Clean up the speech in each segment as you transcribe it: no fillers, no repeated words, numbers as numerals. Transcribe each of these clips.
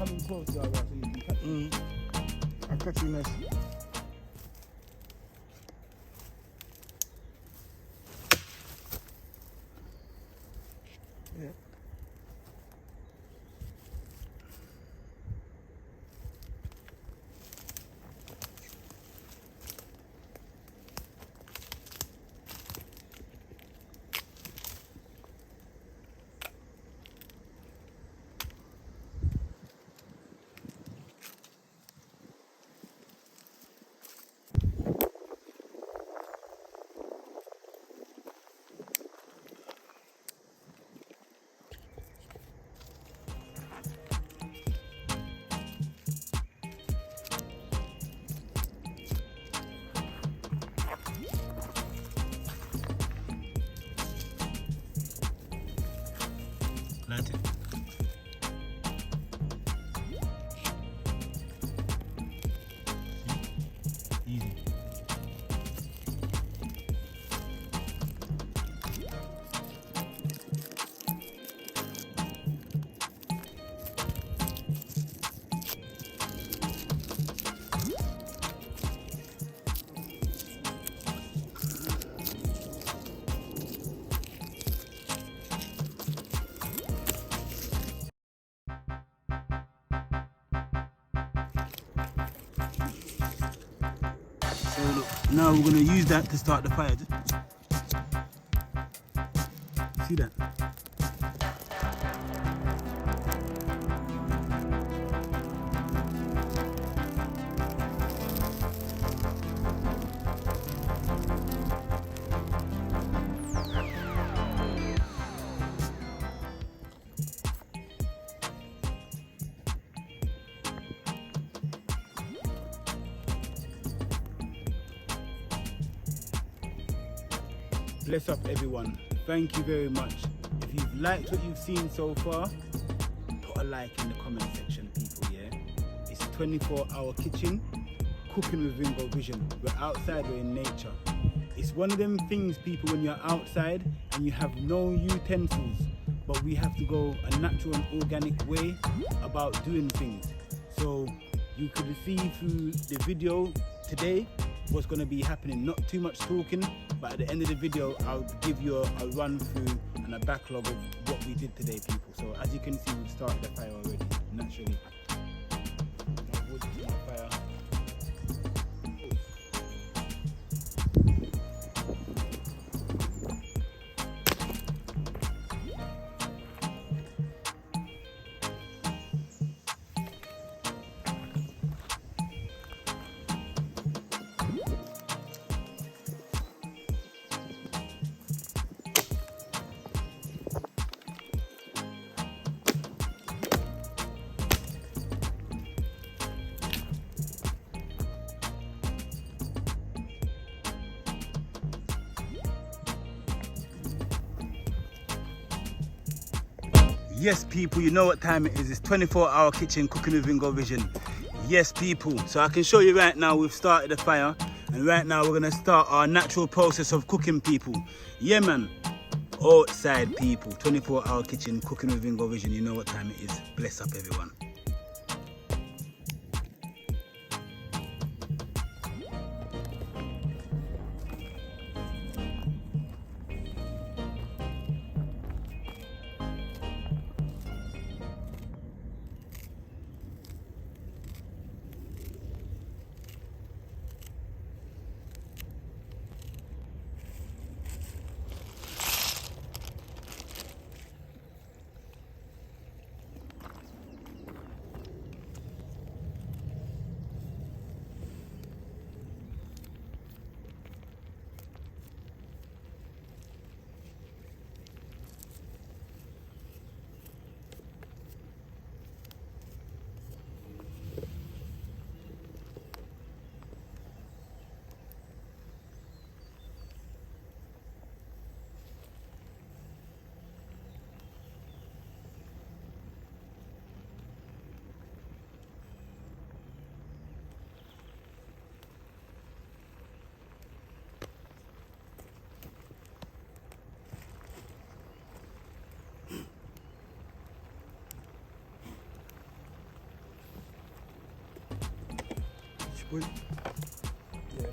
coming close, so you can catch it. I'm catching this. Yeah. Light it. Easy. So look, now we're going to use that to start the fire. See that? Bless up everyone. Thank you very much. If you've liked what you've seen so far, put a like in the comment section, people, yeah? It's a 24-hour kitchen, cooking with Ringo Vision. We're outside, we're in nature. It's one of them things, people, when you're outside and you have no utensils, but we have to go a natural and organic way about doing things. So you could see through the video today what's going to be happening. Not too much talking, but at the end of the video I'll give you a run through and a backlog of what we did today, people. So as you can see, we've started the fire already, naturally. My wood to my fire. Yes, people, you know what time it is. It's 24-hour kitchen cooking with Ringo Vision. Yes, people. So I can show you right now, we've started the fire. And right now we're going to start our natural process of cooking, people. Yeah, man. Outside, people. 24-hour kitchen cooking with Ringo Vision. You know what time it is. Bless up, everyone. Wait. Yeah.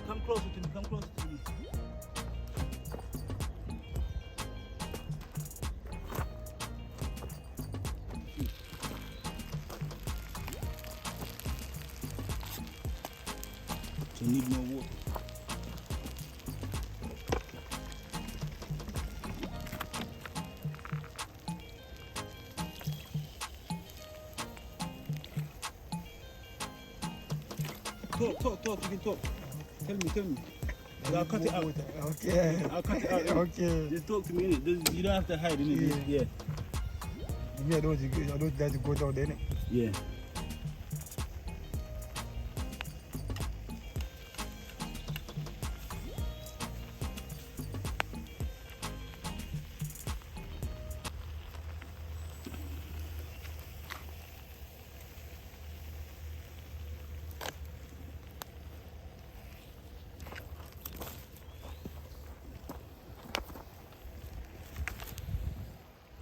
Come closer to me, come closer to me. So you need more water. Talk, you can talk. Tell me. I'll cut it out. Okay. I'll cut it out. Okay. Just talk to me, innit? You don't have to hide, innit? Yeah. Yeah, I don't like to go down there, innit? Yeah.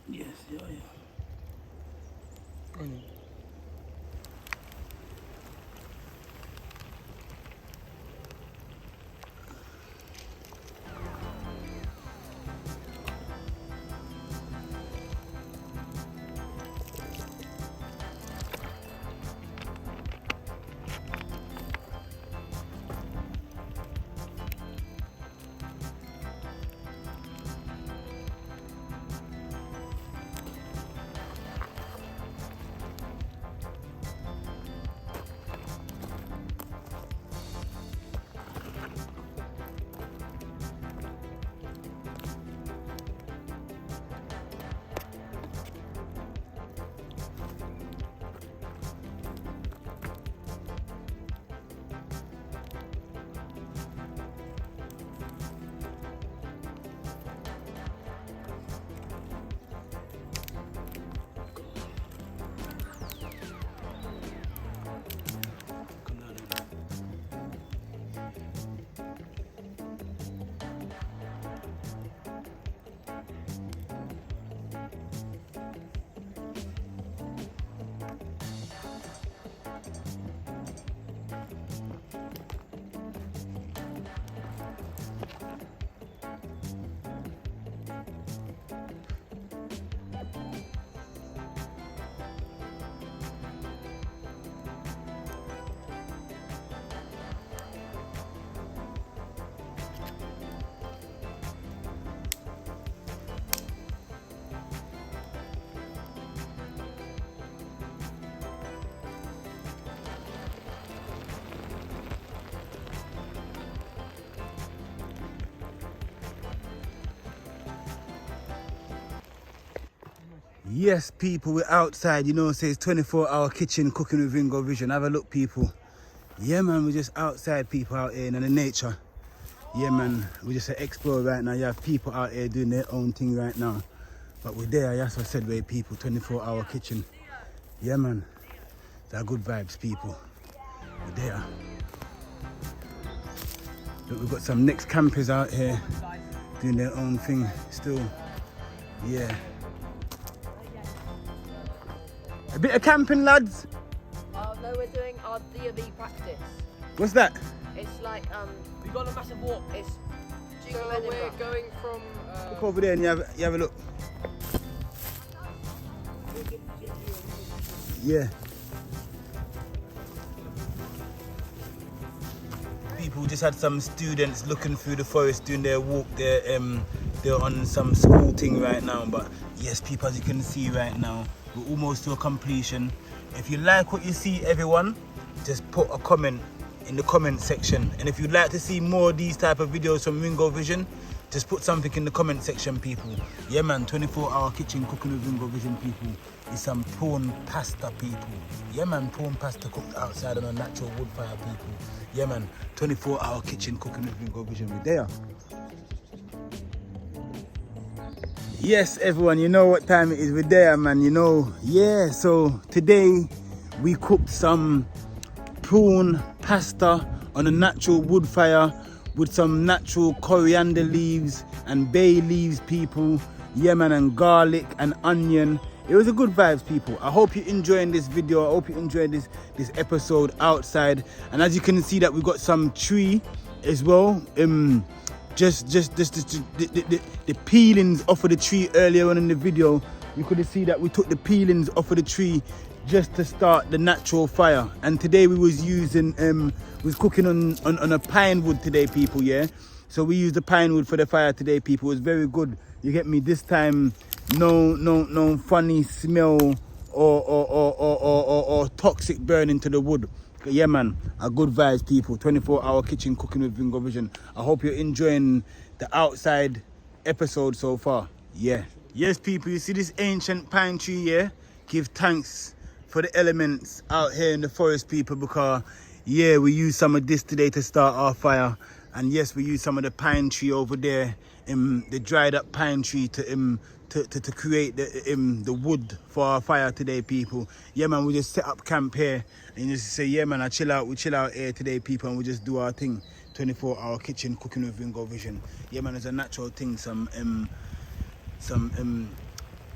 Yes, yeah. Yes, people, we're outside, you know, it says 24-hour kitchen cooking with Ringo Vision. Have a look, people. Yeah, man, we're just outside, people, out here in the nature. Yeah, man, we just explore right now. You have people out here doing their own thing right now. But we're there, that's what I said, we're people, 24-hour kitchen. Yeah, man, they're good vibes, people. We're there. Look, we've got some next campers out here doing their own thing still. Yeah. A bit of camping, lads. No, we're doing our D&D practice. What's that? It's like, we got a massive walk. It's so we're going from... Look over there and you have a look. Yeah. People just had some students looking through the forest doing their walk. They're on some school thing right now. But yes, people, as you can see right now, we're almost to a completion. If you like what you see, everyone, just put a comment in the comment section. And if you'd like to see more of these type of videos from Ringo Vision, just put something in the comment section, people. Yeah, man, 24-hour kitchen cooking with Ringo Vision, people. It's some prawn pasta, people. Yeah, man, prawn pasta cooked outside on a natural wood fire, people. Yeah, man, 24-hour kitchen cooking with Ringo Vision. We're there. Yes, everyone, you know what time it is. We're there, man, you know. Yeah, so today we cooked some prawn pasta on a natural wood fire with some natural coriander leaves and bay leaves, people. Yeah, man, and garlic and onion. It was a good vibes, people. I hope you're enjoying this video. I hope you enjoyed this episode outside. And as you can see that we got some tree as well. Just the peelings off of the tree earlier on in the video. You could see that we took the peelings off of the tree just to start the natural fire. And today we was using was cooking on a pine wood today, people. Yeah, so we used the pine wood for the fire today, people. It was very good. You get me? This time no funny smell or toxic burning to the wood. Yeah, man, a good vibes, people. 24-hour kitchen cooking with Ringo Vision. I hope you're enjoying the outside episode so far. Yeah. Yes, people, you see this ancient pine tree, yeah? Give thanks for the elements out here in the forest, people, because, yeah, we use some of this today to start our fire. And yes, we use some of the pine tree over there, the dried up pine tree to create the wood for our fire today, people. Yeah, man, we just set up camp here and just say, yeah, man, we chill out here today, people, and we just do our thing. 24-hour kitchen cooking with Ringo Vision. Yeah, man, it's a natural thing. Some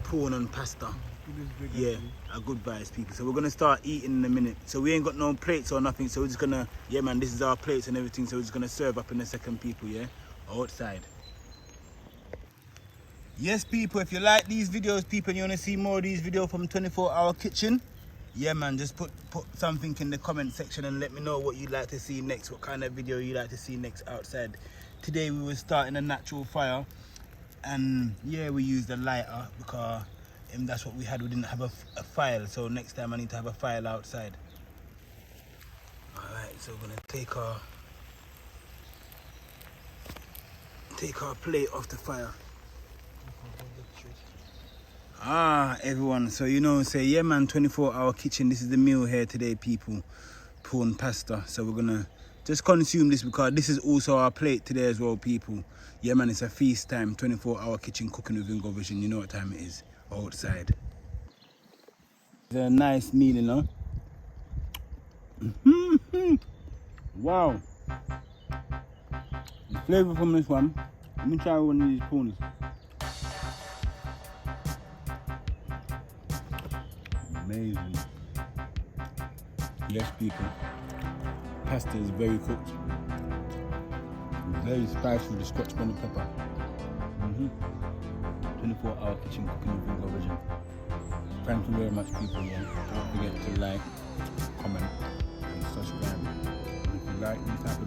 prawn and pasta. Yeah, a good vibes, people. So we're gonna start eating in a minute. So we ain't got no plates or nothing. So we're just gonna, yeah, man, this is our plates and everything. So we're just gonna serve up in a second, people. Yeah, outside. Yes, people, if you like these videos, people, and you want to see more of these videos from 24-hour kitchen, yeah, man, just put something in the comment section and let me know what you'd like to see next, what kind of video you'd like to see next outside. Today we were starting a natural fire, and yeah, we used a lighter because that's what we had. We didn't have a file, so next time I need to have a file outside. All right, so we're gonna take our plate off the fire. Everyone, so you know, say, yeah, man, 24-hour kitchen. This is the meal here today, people. Prawn pasta. So we're gonna just consume this because this is also our plate today as well, people. Yeah, man, it's a feast time. 24-hour kitchen cooking with Ringo Vision. You know what time it is outside. It's a nice meal, you know. Wow. The flavor from this one. Let me try one of these prawns. Amazing. Yes, people. Pasta is very cooked. Very spicy with the Scotch bonnet pepper. 24-hour kitchen cooking with Ringo Vision. Thank you very much, people. Yeah. Don't forget to like, comment, and subscribe. And if you like these type of